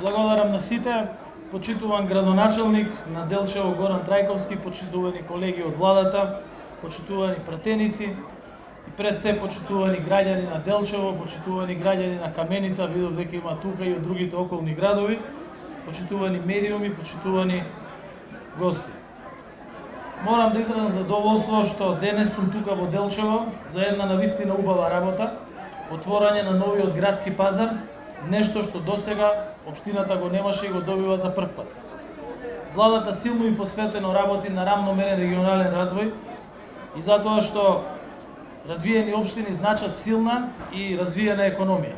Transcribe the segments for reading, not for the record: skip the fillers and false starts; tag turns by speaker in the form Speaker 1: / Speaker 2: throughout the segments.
Speaker 1: Благодарам на сите, почитуван градоначалник на Делчево Горан Трајковски, почитувани колеги од владата, почитувани пратеници и пред се почитувани граѓани на Делчево, почитувани граѓани на Каменица, видов дека има тука и од другите околни градови, почитувани медиуми, почитувани гости. Морам да изразам задоволство што денес сум тука во Делчево за една навистина убава работа, отворање на новиот градски пазар, нешто што досега општината го немаше и го добива за прв пат. Владата силно и посветено работи на рамномерен регионален развој и затоа што развиени општини значат силна и развиена економија.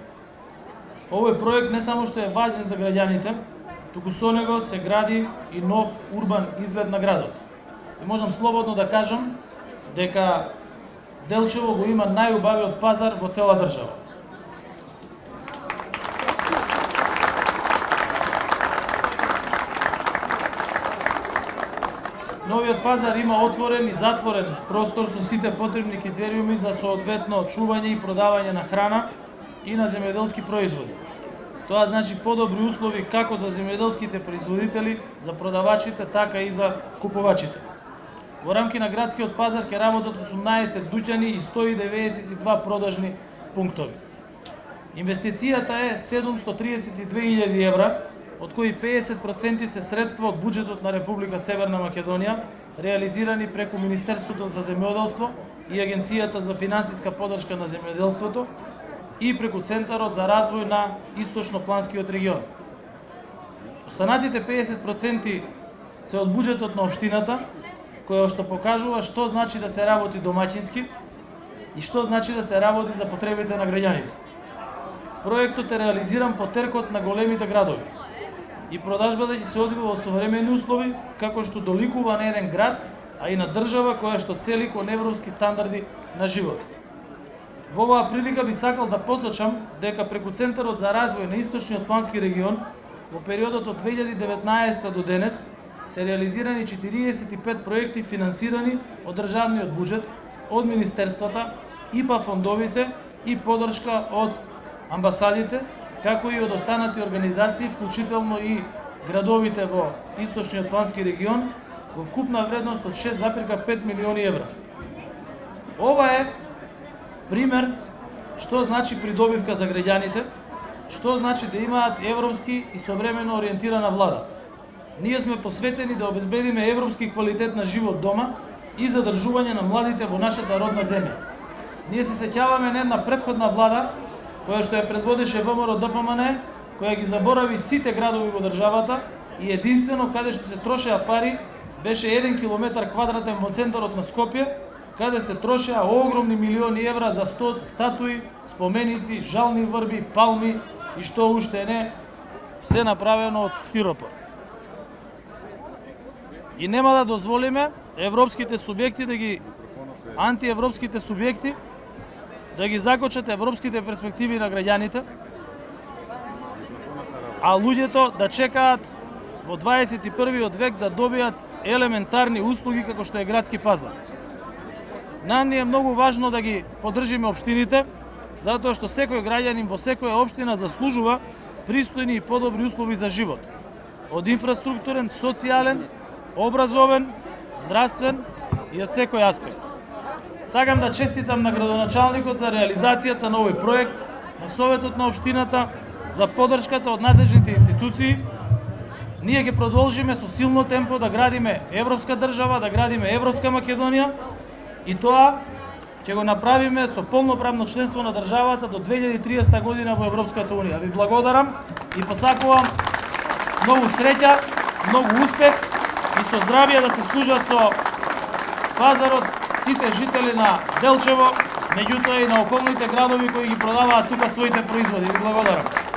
Speaker 1: Овој проект не само што е важен за граѓаните, туку со него се гради и нов урбан изглед на градот. И можам слободно да кажам дека Делчево го има најубавиот пазар во цела држава. Новиот пазар има отворен и затворен простор со сите потребни критериуми за соодветно чување и продавање на храна и на земјоделски производи. Тоа значи подобри услови како за земјоделските производители, за продавачите, така и за купувачите. Во рамки на градскиот пазар ќе работат 18 дуќани и 192 продажни пунктови. Инвестицијата е 732.000 евра, од кои 50% се средства од буџетот на Република Северна Македонија, реализирани преку Министерството за земјоделство и Агенцијата за финансиска поддршка на земјоделството и преку Центарот за развој на Источно-планскиот регион. Останатите 50% се од буџетот на општината, која што покажува што значи да се работи домаќински и што значи да се работи за потребите на граѓаните. Проектот е реализиран по теркот на големите градови и продажбата ќе се одвива во современи услови, како што доликува на еден град, а и на држава која што цели кон европски стандарди на живот. Во оваа прилика би сакал да посочам дека преку Центарот за развој на Источниот плански регион во периодот од 2019 до денес се реализирани 45 проекти финансирани од државниот буџет, од министерствата, ИПА фондовите и поддршка од амбасадите, како и од останати организации, вклучително и градовите во Источниот плански регион, во вкупна вредност од 6,5 милиони евра. Ова е пример што значи придобивка за граѓаните, што значи да имаат европски и современо ориентирана влада. Ние сме посветени да обезбедиме европски квалитет на живот дома и задржување на младите во нашата родна земја. Ние се сеќаваме на една претходна влада, која што ја предводеше ВМРО ДПМН, која ги заборави сите градови во државата и единствено каде што се трошеа пари беше 1 километар квадратен во центарот на Скопје, каде се трошеа огромни милиони евра за статуи, споменици, жални врби, палми и што уште не, се направено од стиропор. И нема да дозволиме европските субјекти антиевропските субјекти да ги закочат европските перспективи на граѓаните, а луѓето да чекаат во 21. век да добијат елементарни услуги како што е градски пазар. Нам ни е многу важно да ги поддржиме општините, затоа што секој граѓанин во секоја општина заслужува пристојни и подобри услови за живот, од инфраструктурен, социјален, образовен, здравствен и од секој аспект. Сакам да честитам на градоначалникот за реализацијата на овој проект, на Советот на општината за поддршката од надлежните институции. Ние ќе продолжиме со силно темпо да градиме европска држава, да градиме европска Македонија и тоа ќе го направиме со полноправно членство на државата до 2030 година во Европската унија. Ви благодарам и посакувам многу среќа, многу успех и со здравје да се служат со пазарот сите жители на Делчево, меѓутоа и на околните градови кои ги продаваат тука своите производи. Ви благодарам.